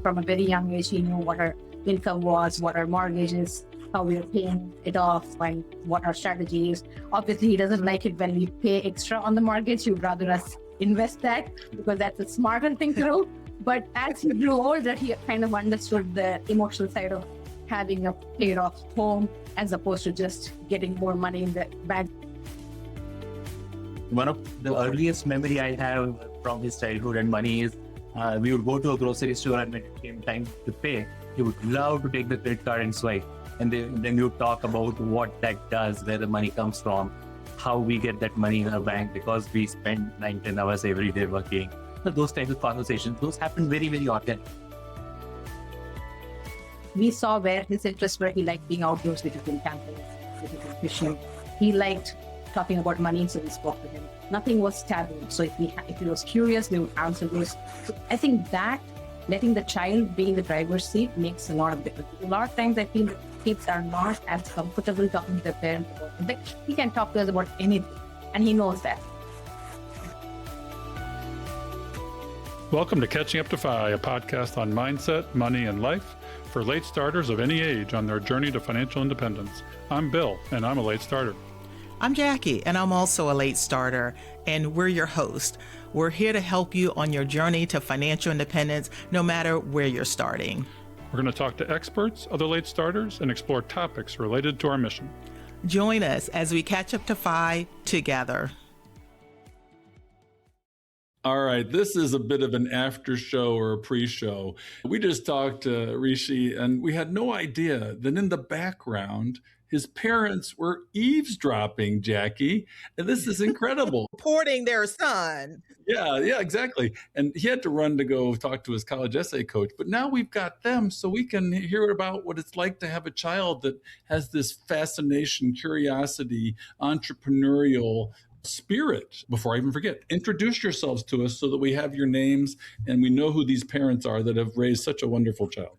from a very young age. He knew what our income was, what our mortgage is, how we are paying it off, and what our strategy is. Obviously, he doesn't like it when we pay extra on the mortgage. He would rather us invest that because that's a smarter thing to do. But as he grew older, he kind of understood the emotional side of having a paid off home as opposed to just getting more money in the bank. One of the earliest memory I have from his childhood and money is we would go to a grocery store, and when it came time to pay, he would love to take the credit card and swipe. And then we would talk about what that does, where the money comes from, how we get that money in our bank because we spend 9-10 hours every day working. So those types of conversations, those happen very, very often. We saw where his interests were. He liked being outdoors, visiting campings, visiting fishing. He liked talking about money, so we spoke to him. Nothing was taboo. So if he was curious, we would answer those. So I think that letting the child be in the driver's seat makes a lot of difference. A lot of times I feel that kids are not as comfortable talking to their parents about it. Like, he can talk to us about anything, and he knows that. Welcome to Catching Up to Fi, a podcast on mindset, money, and life for late starters of any age on their journey to financial independence. I'm Bill, and I'm a late starter. I'm Jackie, and I'm also a late starter, and we're your host. We're here to help you on your journey to financial independence, no matter where you're starting. We're going to talk to experts, other late starters, and explore topics related to our mission. Join us as we catch up to Fi together. All right, this is a bit of an after show or a pre-show. We just talked to Rishi, and we had no idea that in the background, his parents were eavesdropping, Jackie. And this is incredible. Supporting their son. Yeah, exactly. And he had to run to go talk to his college essay coach. But now we've got them, so we can hear about what it's like to have a child that has this fascination, curiosity, entrepreneurial spirit. Before I even forget, introduce yourselves to us so that we have your names and we know who these parents are that have raised such a wonderful child.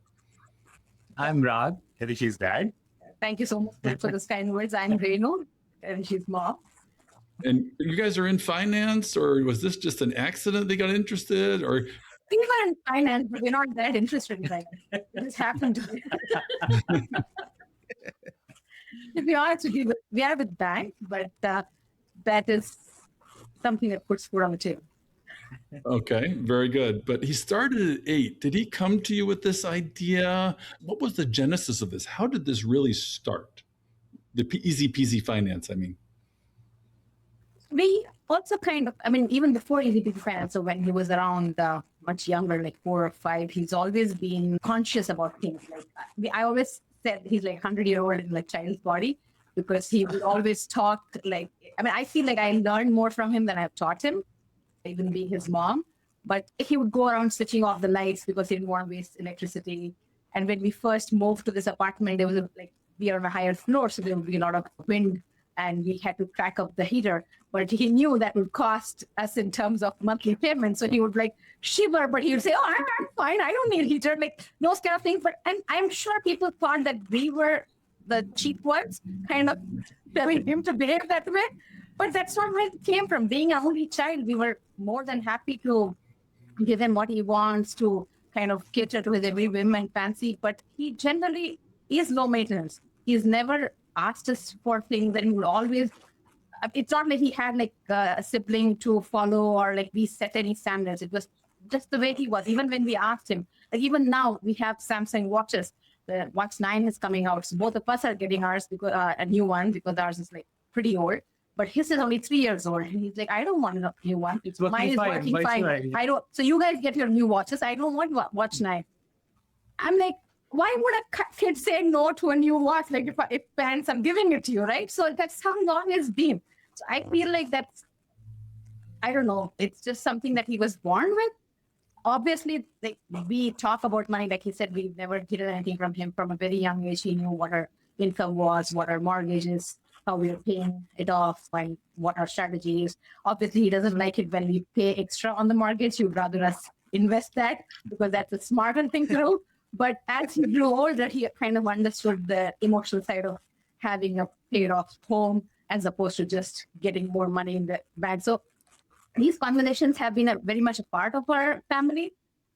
I'm Raag, Rishi's dad. Thank you so much for those kind words. I'm Renu, and she's mom. And you guys are in finance, or was this just an accident they got interested? Or We were in finance, but we're not that interested in finance. It just happened to be. To be honest with you, we are with bank, but that is something that puts food on the table. Okay, very good. But he started at 8. Did he come to you with this idea? What was the genesis of this? How did this really start? The Easy Peasy Finance, I mean. We also even before Easy Peasy Finance, so when he was around much younger, like 4 or 5, he's always been conscious about things. Like I always said he's like 100-year-old in like child's body, because he would always talk I feel like I learned more from him than I've taught him, even being his mom. But he would go around switching off the lights because he didn't want to waste electricity. And when we first moved to this apartment, there was we are on a higher floor, so there would be a lot of wind, and we had to crack up the heater. But he knew that would cost us in terms of monthly payments. So he would shiver, but he would say, "Oh, I'm fine. I don't need a heater." Those kind of things. And I'm sure people thought that we were the cheap ones, kind of telling him to behave that way. But that's not where it came from. Being an only child, we were more than happy to give him what he wants, to kind of cater to his every whim and fancy. But he generally is low maintenance. He's never asked us for things, and he would always, it's not like he had a sibling to follow or we set any standards. It was just the way he was. Even when we asked him, even now we have Samsung watches. The Watch 9 is coming out. So both of us are getting ours, because a new one, because ours is pretty old. But his is only 3 years old. And he's like, I don't want a new one. It's working Mine is fine. working fine. I don't. So you guys get your new watches. I don't want Watch 9. I'm like, why would a kid say no to a new watch? If parents, I'm giving it to you, right? So that's how long it's been. So I feel like that's, I don't know. It's just something that he was born with. Obviously, we talk about money. Like he said, we never did anything from him from a very young age. He knew what our income was, what our mortgage is, how we are paying it off, and what our strategy is. Obviously, he doesn't like it when we pay extra on the mortgage. He would rather us invest that because that's a smarter thing to do. But as he grew older, he kind of understood the emotional side of having a paid off home as opposed to just getting more money in the bank. So these conversations have been very much a part of our family.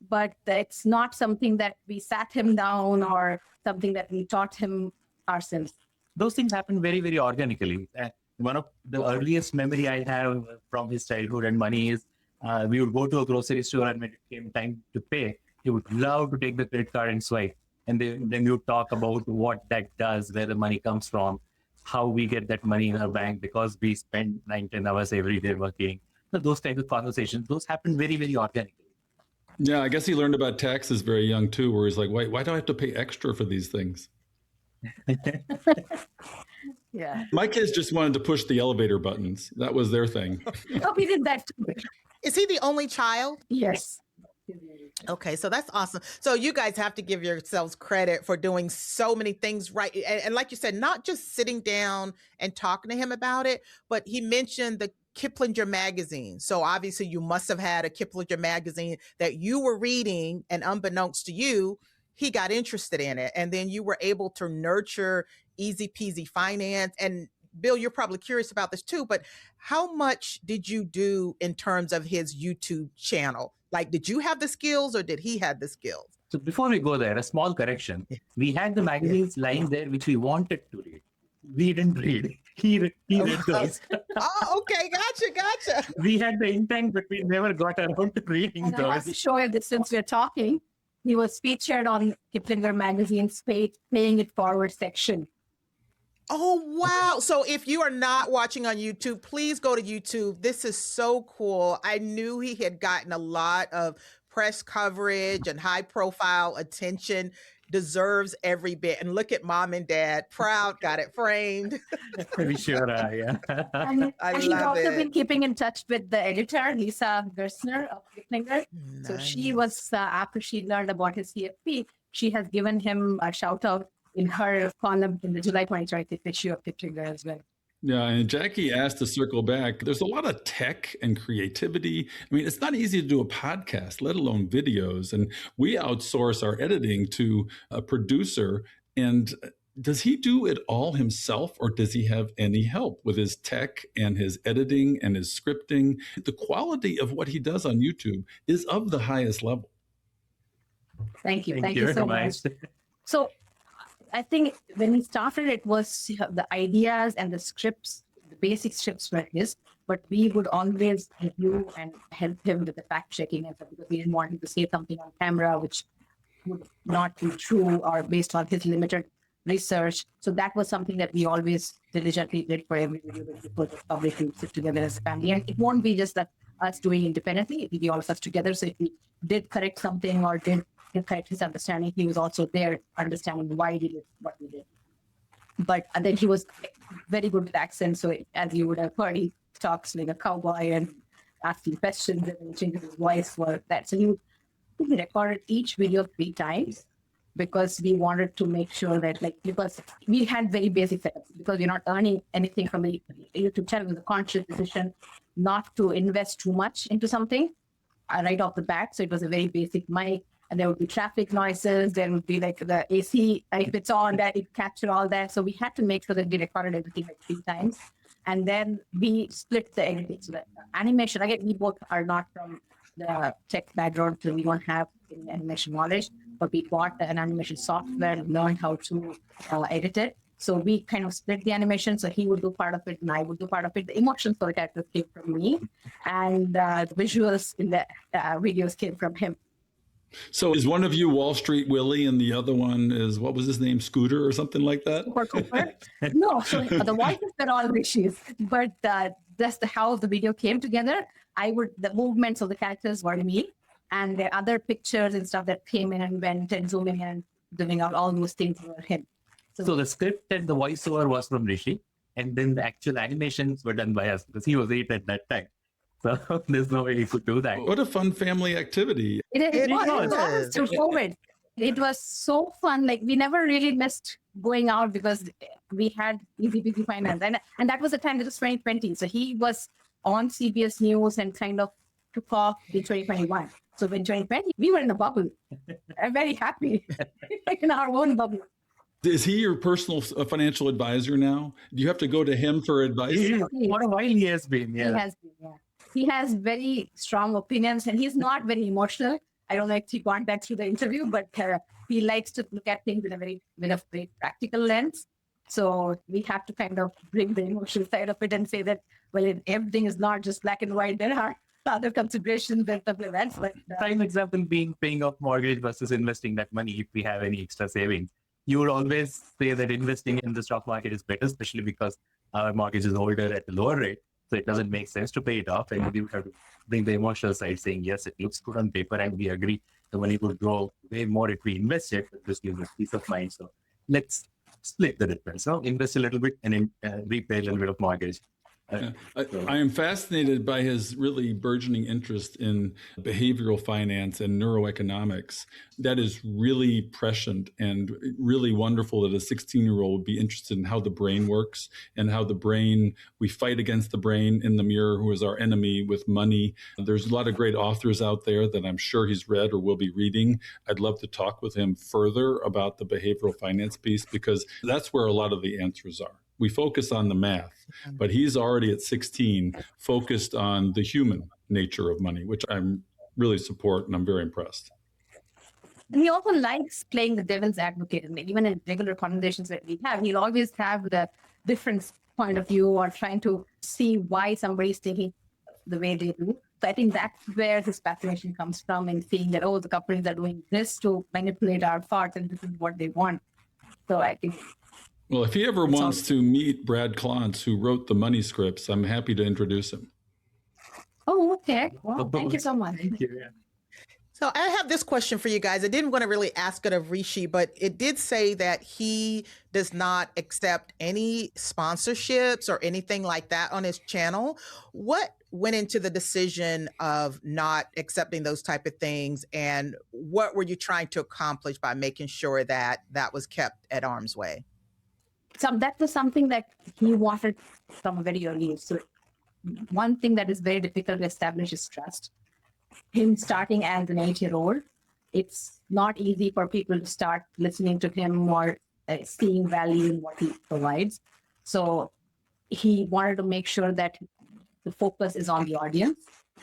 but it's not something that we sat him down or something that we taught him ourselves. Those things happen very, very organically. One of the earliest memory I have from his childhood and money is we would go to a grocery store, and when it came time to pay, he would love to take the credit card and swipe. And then we would talk about what that does, where the money comes from, how we get that money in our bank because we spend 9-10 hours every day working. So those types of conversations, those happen very, very organically. Yeah, I guess he learned about taxes very young too, where he's like, why do I have to pay extra for these things? Yeah. My kids just wanted to push the elevator buttons. That was their thing. Oh, we did that too. Is he the only child? Yes. Okay, so that's awesome. So you guys have to give yourselves credit for doing so many things right. And like you said, not just sitting down and talking to him about it, but he mentioned the Kiplinger magazine. So obviously you must have had a Kiplinger magazine that you were reading, and unbeknownst to you, he got interested in it. And then you were able to nurture Easy Peasy Finance. And Bill, you're probably curious about this too, but how much did you do in terms of his YouTube channel? Like, did you have the skills or did he have the skills? So before we go there, a small correction. We had the magazines lying there which we wanted to read. We didn't read. He read those. Oh, okay. Gotcha. We had the intent, but we never got around to reading And I have to those. show you that since we're talking, he was featured on Kiplinger magazine's paying it forward section. Oh, wow. So if you are not watching on YouTube, please go to YouTube. This is so cool. I knew he had gotten a lot of press coverage and high profile attention. Deserves every bit. And look at mom and dad, proud, got it framed. We sure are, yeah. And he's love also it. been keeping in touch with the editor, Lisa Gersner of Kiplinger. So she was, after she learned about his CFP, she has given him a shout out in her column in the July 2020 issue of Kiplinger as well. Yeah, and Jackie asked to circle back. There's a lot of tech and creativity. I mean, it's not easy to do a podcast, let alone videos. And we outsource our editing to a producer. And does he do it all himself, or does he have any help with his tech and his editing and his scripting? The quality of what he does on YouTube is of the highest level. Thank you. Thank you so much. So I think when he started, it was the ideas and the scripts, the basic scripts were his, but we would always review and help him with the fact checking and stuff, because we didn't want him to say something on camera which would not be true or based on his limited research. So that was something that we always diligently did for every video that we put publicly sit together as a family. And it won't be just that us doing independently, it will be all of us together. So if we did correct something or did correct his understanding, he was also there understanding why we did what we did. But and then he was very good with accents. So as you would have heard, he talks like a cowboy and asking questions and changes his voice for that. So he recorded each video 3 times because we wanted to make sure that, like, because we had very basic setups, because we're not earning anything from the YouTube channel. It was a conscious decision not to invest too much into something right off the bat. So it was a very basic mic. And there would be traffic noises. There would be like the AC, if it's on, that it captured all that. So we had to make sure that we recorded everything like 3 times. And then we split the editing. So the animation, again, we both are not from the tech background, so we don't have any animation knowledge, but we bought an animation software and learned how to edit it. So we kind of split the animation. So he would do part of it and I would do part of it. The emotions for the characters came from me, and the visuals in the videos came from him. So is one of you Wall Street Willie and the other one is, what was his name, Scooter or something like that? No, so the voices were all Rishi's, but just how the video came together, the movements of the characters were me, and the other pictures and stuff that came in and went and zooming in and doing out, all those things were him. So the script and the voiceover was from Rishi, and then the actual animations were done by us because he was 8 at that time. So there's no way he could do that. What a fun family activity. It was through COVID. It was so fun. Like, we never really missed going out because we had Easy Peasy Finance. And that was the time, it was 2020. So he was on CBS News and kind of took off in 2021. So in 2020, we were in a bubble. I'm very happy in our own bubble. Is he your personal financial advisor now? Do you have to go to him for advice? For a while he has been, yeah. He has been, yeah. He has very strong opinions and he's not very emotional. I don't know if he got that through the interview, but he likes to look at things with a very practical lens. So we have to kind of bring the emotional side of it and say that, well, everything is not just black and white. There are other considerations and stuff like that. But, prime example being paying off mortgage versus investing that money if we have any extra savings. You would always say that investing in the stock market is better, especially because our mortgage is older at a lower rate. So it doesn't make sense to pay it off. And we have to bring the emotional side saying, yes, it looks good on paper and we agree the money would grow way more if we invest it. This gives us peace of mind. So let's split the difference. So invest a little bit and repay a little bit of mortgage. I am fascinated by his really burgeoning interest in behavioral finance and neuroeconomics. That is really prescient and really wonderful that a 16-year-old would be interested in how the brain works and how the brain, we fight against the brain in the mirror, who is our enemy with money. There's a lot of great authors out there that I'm sure he's read or will be reading. I'd love to talk with him further about the behavioral finance piece, because that's where a lot of the answers are. We focus on the math, but he's already at 16 focused on the human nature of money, which I'm really support, and I'm very impressed. And he also likes playing the devil's advocate. And even in regular conversations that we have, he'll always have the different point of view or trying to see why somebody's thinking the way they do. So I think that's where his fascination comes from, in seeing that, oh, the companies are doing this to manipulate our thoughts and this is what they want. So I think... Well, if he ever wants to meet Brad Klontz, who wrote the money scripts, I'm happy to introduce him. Oh, okay. Well, thank you so much. Thank you. Yeah. So I have this question for you guys. I didn't want to really ask it of Rishi, but it did say that he does not accept any sponsorships or anything like that on his channel. What went into the decision of not accepting those type of things, and what were you trying to accomplish by making sure that that was kept at arm's way? So that was something that he wanted from a very early age. So one thing that is very difficult to establish is trust. Him starting as an 8-year-old, it's not easy for people to start listening to him or seeing value in what he provides. So he wanted to make sure that the focus is on the audience.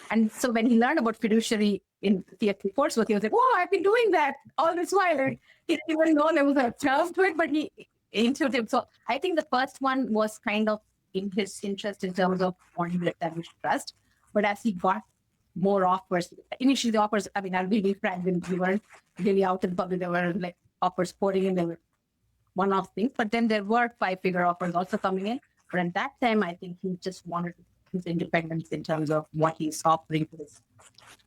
And so when he learned about fiduciary in the course, he was like, "Oh, I've been doing that all this while." He didn't even know there was a term to it, but he intuitive. So I think the first one was kind of in his interest in terms of wanting to establish trust. But as he got more offers, initially the offers, I mean, I'll be frank, when we weren't really out in the public, there were like offers pouring in, there were one-off things, but then there were 5-figure offers also coming in. But at that time, I think he just wanted his independence in terms of what he's offering to his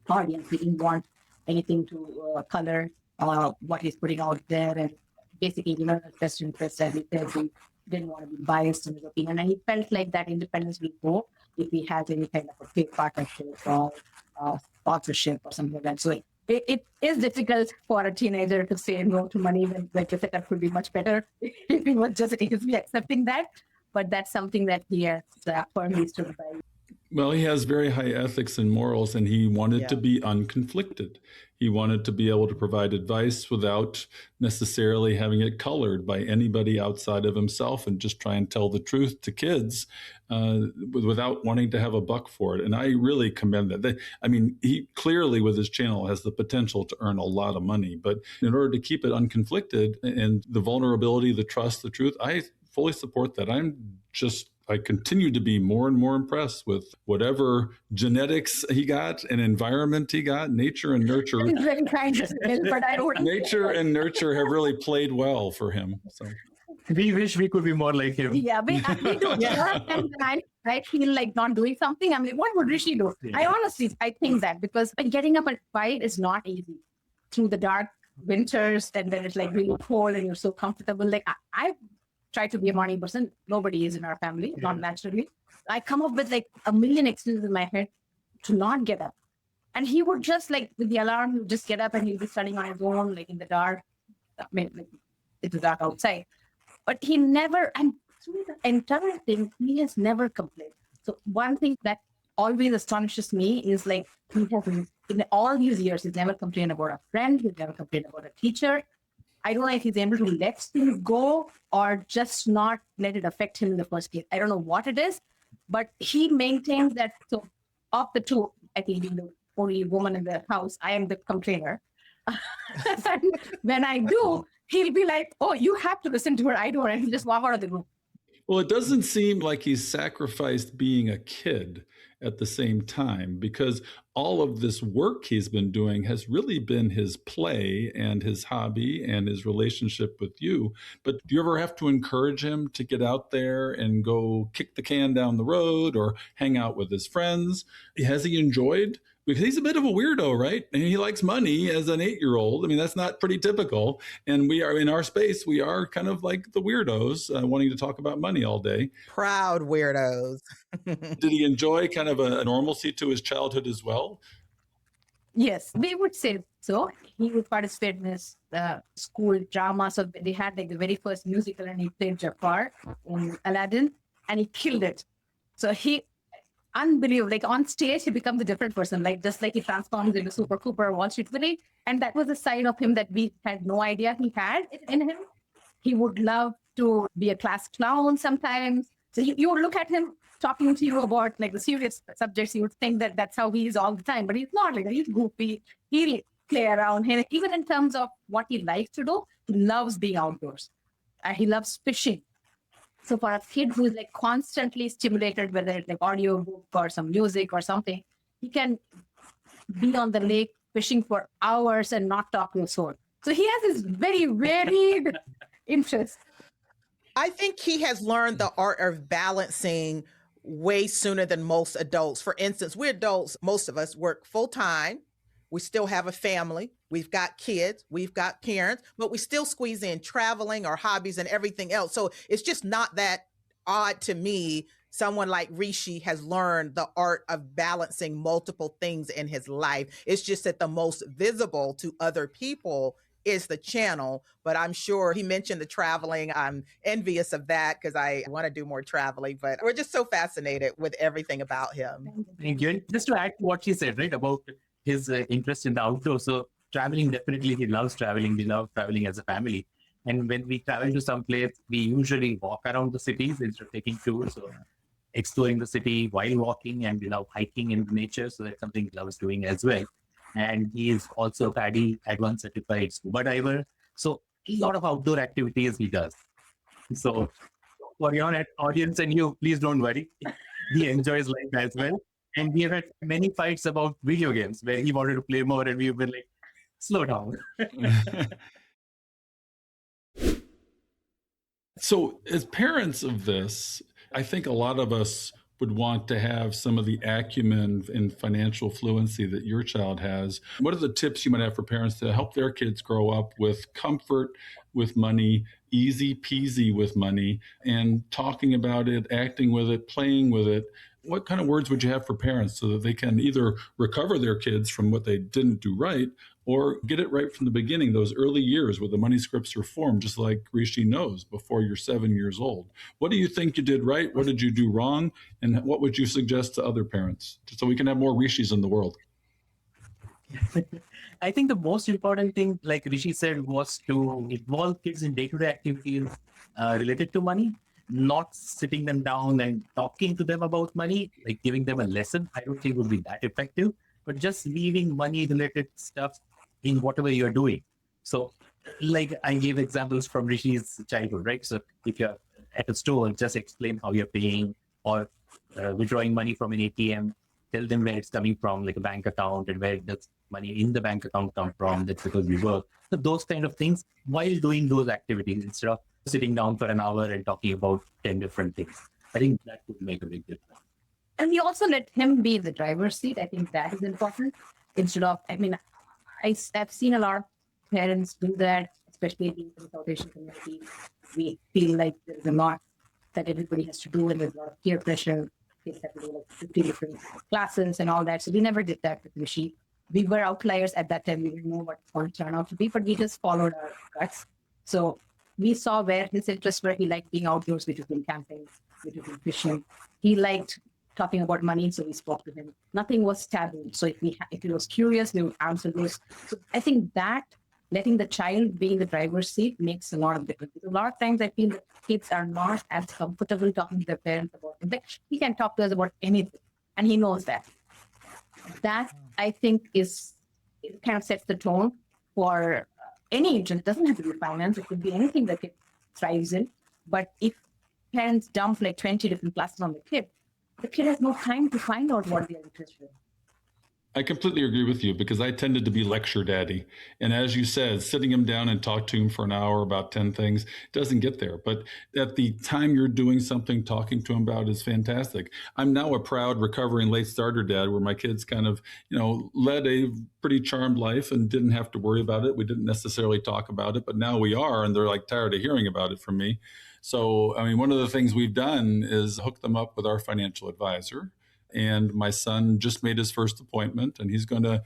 audience. He didn't want anything to color what he's putting out there, and basically, best interest, as he said, he didn't want to be biased in his opinion. And he felt like that independence will go if he has any kind of a paid partnership or sponsorship or something like that. So it is difficult for a teenager to say no to money when like the setup could be much better if he was just easily accepting that. But that's something that he has firmly stood by. Well, he has very high ethics and morals, and he wanted to be unconflicted. He wanted to be able to provide advice without necessarily having it colored by anybody outside of himself, and just try and tell the truth to kids without wanting to have a buck for it. And I really commend that. I mean, he clearly with his channel has the potential to earn a lot of money, but in order to keep it unconflicted and the vulnerability, the trust, the truth, I fully support that. I continue to be more and more impressed with whatever genetics he got and environment he got. Nature and nurture. Nature and nurture have really played well for him. So we wish we could be more like him. Yeah, we do. And I feel like not doing something. I'm like, what would Rishi do? Yeah. I think that, because getting up at 5 is not easy through the dark winters, and then it's like really cold and you're so comfortable. Like I try to be a morning person. Nobody is in our family, not naturally. I come up with like a million excuses in my head to not get up. And he would just like, with the alarm, he would just get up and he'd be studying on his own, like in the dark. I mean, like, it's dark outside. But he never, and through the entire thing, he has never complained. So one thing that always astonishes me is like, he has, in all these years, he's never complained about a friend, he's never complained about a teacher. I don't know if he's able to let things go or just not let it affect him in the first place. I don't know what it is, but he maintains that. So of the two, I think being the only woman in the house. I am the complainer. And when I do, he'll be like, "Oh, you have to listen to her. I don't," and he'll just walk out of the room. Well, it doesn't seem like he's sacrificed being a kid at the same time, because all of this work he's been doing has really been his play and his hobby and his relationship with you. But do you ever have to encourage him to get out there and go kick the can down the road or hang out with his friends? Has he enjoyed? Because he's a bit of a weirdo, right? And he likes money as an 8-year-old. I mean, that's not pretty typical. And we are in our space, we are kind of like the weirdos wanting to talk about money all day. Proud weirdos. Did he enjoy kind of a normalcy to his childhood as well? Yes, we would say so. He would participate in his school drama. So they had like the very first musical, and he played Jafar in Aladdin, and he killed it. So he, unbelievable, like on stage, he becomes a different person, like just like he transforms into Super Cooper, Wall Street Willie. And that was a side of him that we had no idea he had in him. He would love to be a class clown sometimes. So you would look at him talking to you about like the serious subjects, you would think that that's how he is all the time, but he's not like that. He's goofy. He'll play around here. Even in terms of what he likes to do, he loves being outdoors. He loves fishing. So for a kid who is like constantly stimulated, whether it's like audio book or some music or something, he can be on the lake fishing for hours and not talk to a soul. So he has this very varied interest. I think he has learned the art of balancing way sooner than most adults. For instance, we're adults, most of us work full time. We still have a family. We've got kids. We've got parents, but we still squeeze in traveling or hobbies and everything else. So it's just not that odd to me. Someone like Rishi has learned the art of balancing multiple things in his life. It's just that the most visible to other people is the channel, but I'm sure he mentioned the traveling. I'm envious of that because I want to do more traveling, but we're just so fascinated with everything about him. Thank you. And just to add to what she said, right, about his interest in the outdoors. So traveling, definitely he loves traveling. We love traveling as a family. And when we travel to some place, we usually walk around the cities instead of taking tours. So exploring the city while walking, and we love hiking in nature. So that's something he loves doing as well. And he is also PADI advanced certified scuba diver. So a lot of outdoor activities he does. So for your audience and you, please don't worry. He enjoys life as well. And we have had many fights about video games where he wanted to play more and we've been like, slow down. So as parents of this, I think a lot of us would want to have some of the acumen and financial fluency that your child has. What are the tips you might have for parents to help their kids grow up with comfort with money, easy peasy with money, and talking about it, acting with it, playing with it? What kind of words would you have for parents so that they can either recover their kids from what they didn't do right or get it right from the beginning, those early years where the money scripts are formed, just like Rishi knows, before you're 7 years old? What do you think you did right? What did you do wrong? And what would you suggest to other parents so we can have more Rishis in the world? I think the most important thing, like Rishi said, was to involve kids in day-to-day activities related to money, not sitting them down and talking to them about money, like giving them a lesson. I don't think would be that effective, but just leaving money-related stuff in whatever you're doing. So like I gave examples from Rishi's childhood, right? So if you're at a store, just explain how you're paying, or withdrawing money from an ATM, tell them where it's coming from, like a bank account, and where does money in the bank account come from. That's because we work. So those kind of things while doing those activities instead of sitting down for an hour and talking about 10 different things. I think that would make a big difference. And we also let him be in the driver's seat. I think that is important. Instead of, I mean, I've seen a lot of parents do that, especially in the South Asian community. We feel like there's a lot that everybody has to do, and there's a lot of peer pressure. Kids have to do like 50 different classes and all that. So we never did that with Rishi. We were outliers at that time. We didn't know what it's going to turn out to be, but we just followed our guts. So we saw where his interests were. He liked being outdoors, which was in camping, which was in fishing. He liked talking about money, so we spoke to him. Nothing was taboo. So if he was curious, we would answer those. So I think that letting the child be in the driver's seat makes a lot of difference. A lot of times I feel that kids are not as comfortable talking to their parents about it. He can talk to us about anything, and he knows that. that I think it kind of sets the tone for any agent. It doesn't have to be finance. It could be anything that it thrives in. But if parents dump like 20 different classes on the kid has no time to find out what they're interested in. I completely agree with you because I tended to be lecture daddy. And as you said, sitting him down and talk to him for an hour about 10 things doesn't get there. But at the time you're doing something, talking to him about is fantastic. I'm now a proud recovering late starter dad where my kids kind of, led a pretty charmed life and didn't have to worry about it. We didn't necessarily talk about it, but now we are, and they're like tired of hearing about it from me. So, one of the things we've done is hook them up with our financial advisor. And my son just made his first appointment, and he's going to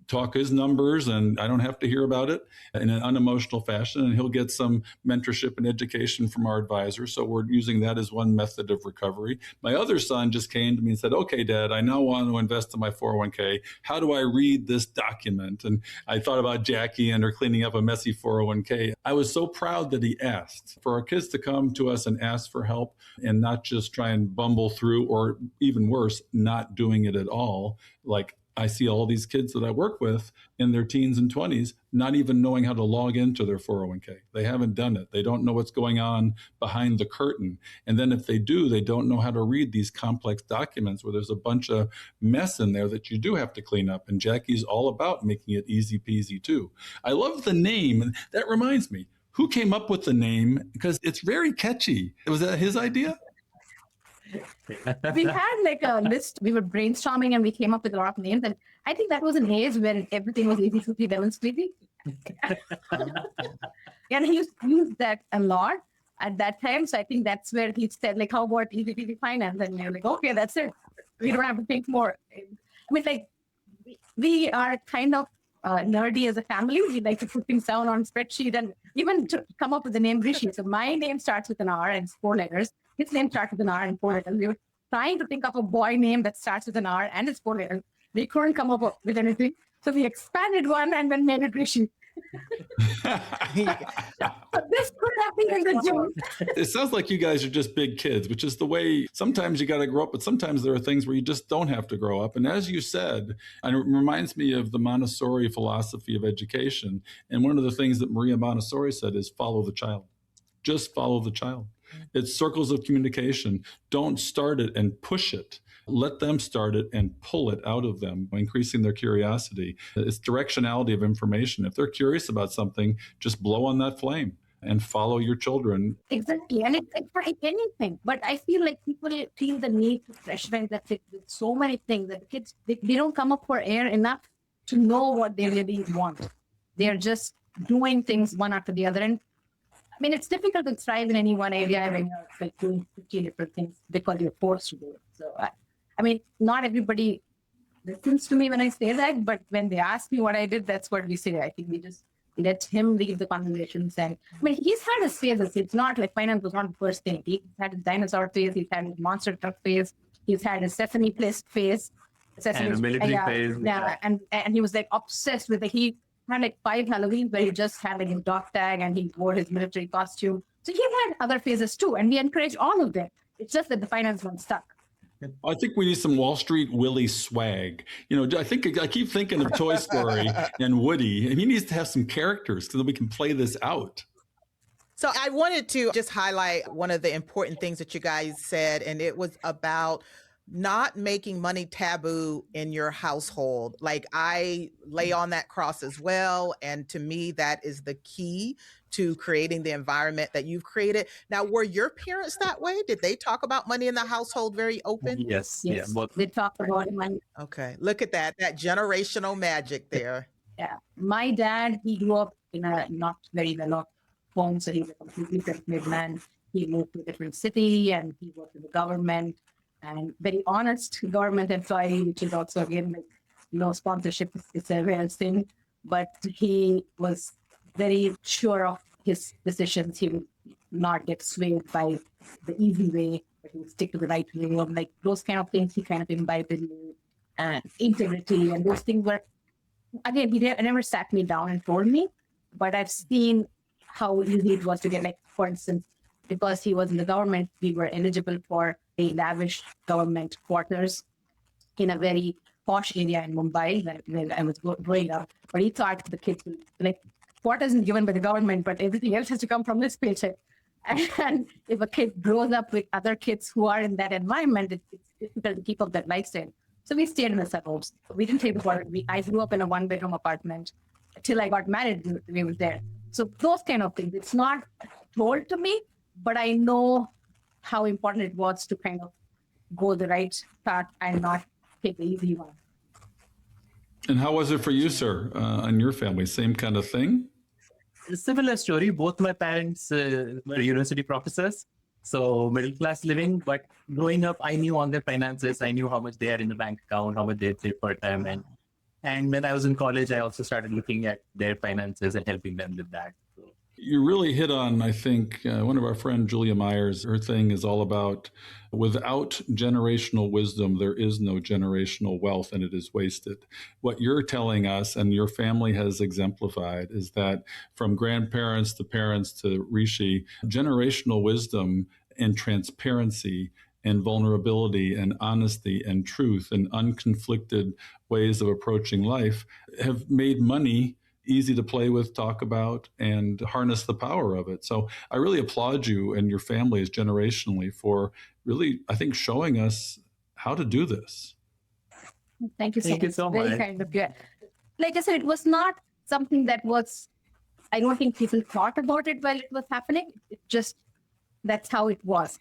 talk his numbers, and I don't have to hear about it in an unemotional fashion. And he'll get some mentorship and education from our advisor. So we're using that as one method of recovery. My other son just came to me and said, okay, Dad, I now want to invest in my 401k. How do I read this document? And I thought about Jackie and her cleaning up a messy 401k. I was so proud that he asked. For our kids to come to us and ask for help and not just try and bumble through, or even worse, not doing it at all. Like, I see all these kids that I work with in their teens and 20s not even knowing how to log into their 401k. They haven't done it. They don't know what's going on behind the curtain. And then if they do, they don't know how to read these complex documents where there's a bunch of mess in there that you do have to clean up. And Jackie's all about making it easy peasy too. I love the name. That reminds me, who came up with the name? Because it's very catchy. Was that his idea? We had like a list. We were brainstorming and we came up with a lot of names. And I think that was an age when everything was easy, squeaky, lemon squeezy. And he used that a lot at that time. So I think that's where he said, like, how about Peasy Finance? And you're like, okay, that's it. We don't have to think more. We are kind of nerdy as a family. We like to put things down on spreadsheet and even to come up with the name Rishi. So my name starts with an R and it's 4 letters. His name starts with an R and 4 letters. We were trying to think of a boy name that starts with an R and it's 4 letters. We couldn't come up with anything. So we expanded one and then made it Rishi. So this could have been the joke. It sounds like you guys are just big kids, which is the way sometimes you got to grow up, but sometimes there are things where you just don't have to grow up. And as you said, and it reminds me of the Montessori philosophy of education. And one of the things that Maria Montessori said is follow the child. Just follow the child. It's circles of communication. Don't start it and push it. Let them start it and pull it out of them, increasing their curiosity. It's directionality of information. If they're curious about something, just blow on that flame and follow your children. Exactly. And it's for anything. But I feel like people feel the need to pressurize that with so many things that kids, they don't come up for air enough to know what they really want. They're just doing things one after the other. And it's difficult to thrive in any one area when you're like doing 50 different things because you're forced to do it. So, not everybody listens to me when I say that, but when they ask me what I did, that's what we say. I think we just let him lead the conversations. And he's had his phases. It's not like finance was not the first thing. He's had his dinosaur phase. He's had his monster truck phase. He's had his Sesame Place phase. And a military phase. Yeah, and he was like obsessed with it. He had like 5 Halloweens where he just had like his dog tag and he wore his military costume. So he had other phases too, and we encourage all of them. It's just that the finance one stuck. I think we need some Wall Street Willie swag. I keep thinking of Toy Story and Woody, and he needs to have some characters so that we can play this out. So I wanted to just highlight one of the important things that you guys said, and it was about not making money taboo in your household. Like, I lay on that cross as well. And to me, that is the key to creating the environment that you've created. Now, were your parents that way? Did they talk about money in the household very open? Yes. Yes. Yeah. They talk about money. Okay. Look at that generational magic there. Yeah. My dad, he grew up in a not very well-off home. So he's a completely self-made man. He moved to a different city and he worked in the government. And very honest government employee, which is also, again, like, no sponsorship. It's a rare thing. But he was very sure of his decisions. He would not get swayed by the easy way, but he would stick to the right way. Or like those kind of things he kind of imbibed in me. And integrity and those things were, again, he never sat me down and told me. But I've seen how easy it was to get, like, for instance, because he was in the government, we were eligible for a lavish government quarters in a very posh area in Mumbai when I was growing up. But he thought the kids will, like, what isn't given by the government, but everything else has to come from this paycheck. And if a kid grows up with other kids who are in that environment, it's difficult to keep up that lifestyle. So we stayed in the suburbs. We didn't take the water. I grew up in a 1-bedroom apartment. Till I got married, we were there. So those kind of things. It's not told to me, but I know how important it was to kind of go the right path and not take the easy one. And how was it for you, sir, and your family? Same kind of thing? A similar story. Both my parents were university professors, so middle class living. But growing up, I knew all their finances. I knew how much they had in the bank account, how much they had saved per term, and when I was in college, I also started looking at their finances and helping them with that. So, you really hit on, I think, one of our friend, Julia Myers, her thing is all about without generational wisdom, there is no generational wealth and it is wasted. What you're telling us and your family has exemplified is that from grandparents to parents to Rishi, generational wisdom and transparency and vulnerability and honesty and truth and unconflicted ways of approaching life have made money easy to play with, talk about, and harness the power of it. So I really applaud you and your families generationally for really, I think, showing us how to do this. Thank you so Thank much. you so Very much. kind of you. Like I said, it was not something that was, I don't think people thought about it while it was happening. It just, that's how it was.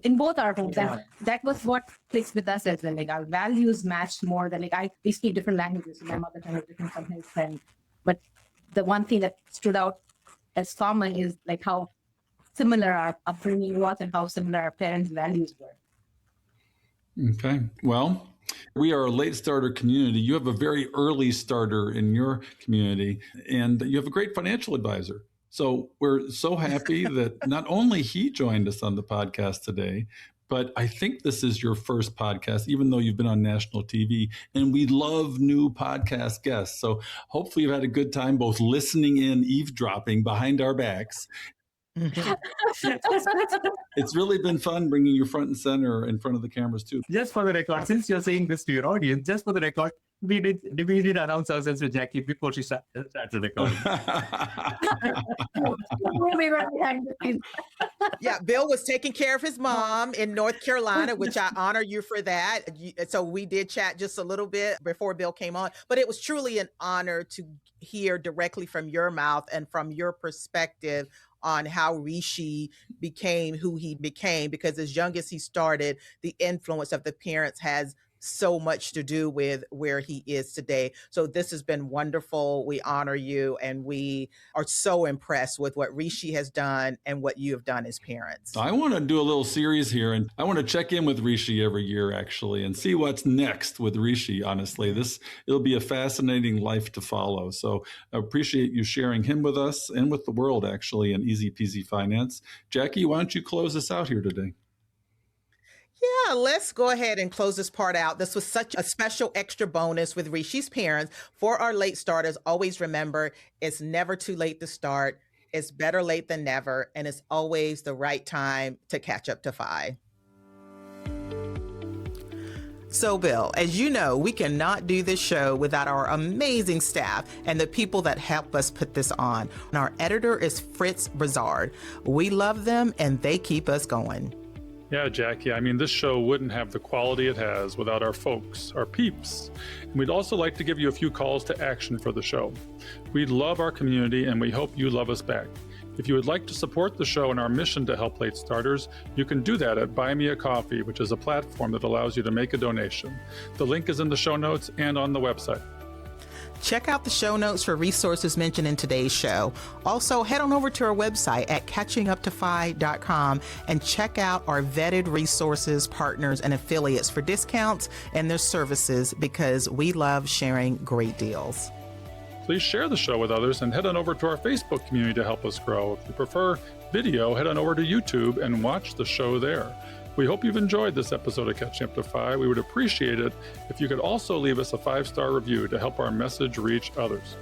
In both our homes, Yeah. and that was what clicks with us as well. Like our values matched more than we speak different languages. My mother tongue is different from his, but the one thing that stood out as common is like how similar our upbringing was and how similar our parents' values were. Okay. Well, we are a late starter community. You have a very early starter in your community, and you have a great financial advisor. So we're so happy that not only he joined us on the podcast today, but I think this is your first podcast, even though you've been on national TV, and we love new podcast guests. So hopefully you've had a good time both listening in, eavesdropping behind our backs. It's really been fun bringing you front and center in front of the cameras too. just for the record, since you're saying this to your audience, just for the record, we did announce ourselves to Jackie before she started recording. We were behind the scenes. Yeah, Bill was taking care of his mom in North Carolina, which I honor you for that. So we did chat just a little bit before Bill came on, but it was truly an honor to hear directly from your mouth and from your perspective on how Rishi became who he became, because as young as he started, the influence of the parents has so much to do with where he is today. So this has been wonderful. We honor you, and we are so impressed with what Rishi has done and what you have done as parents. I want to do a little series here, and I want to check in with Rishi every year, actually, and see what's next with Rishi. Honestly, it'll be a fascinating life to follow. So I appreciate you sharing him with us and with the world, actually, in Easy Peasy Finance. Jackie, why don't you close us out here today? Yeah, let's go ahead and close this part out. This was such a special extra bonus with Rishi's parents. For our late starters, always remember, it's never too late to start. It's better late than never. And it's always the right time to catch up to Fi. So, Bill, as you know, we cannot do this show without our amazing staff and the people that help us put this on. And our editor is Fritz Brazard. We love them and they keep us going. Yeah, Jackie, I mean, this show wouldn't have the quality it has without our folks, our peeps. And we'd also like to give you a few calls to action for the show. We love our community and we hope you love us back. If you would like to support the show and our mission to help late starters, you can do that at Buy Me a Coffee, which is a platform that allows you to make a donation. The link is in the show notes and on the website. Check out the show notes for resources mentioned in today's show. Also, head on over to our website at catchinguptofi.com and check out our vetted resources, partners, and affiliates for discounts and their services, because we love sharing great deals. Please share the show with others and head on over to our Facebook community to help us grow. If you prefer video, head on over to YouTube and watch the show there. We hope you've enjoyed this episode of Catching Up to Fi. We would appreciate it if you could also leave us a 5-star review to help our message reach others.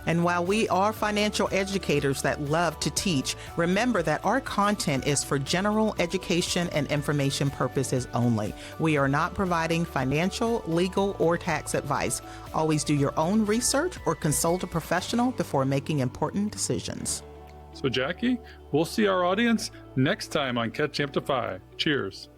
And while we are financial educators that love to teach, remember that our content is for general education and information purposes only. We are not providing financial, legal, or tax advice. Always do your own research or consult a professional before making important decisions. So, Jackie, we'll see our audience next time on Catching Up to 5. Cheers.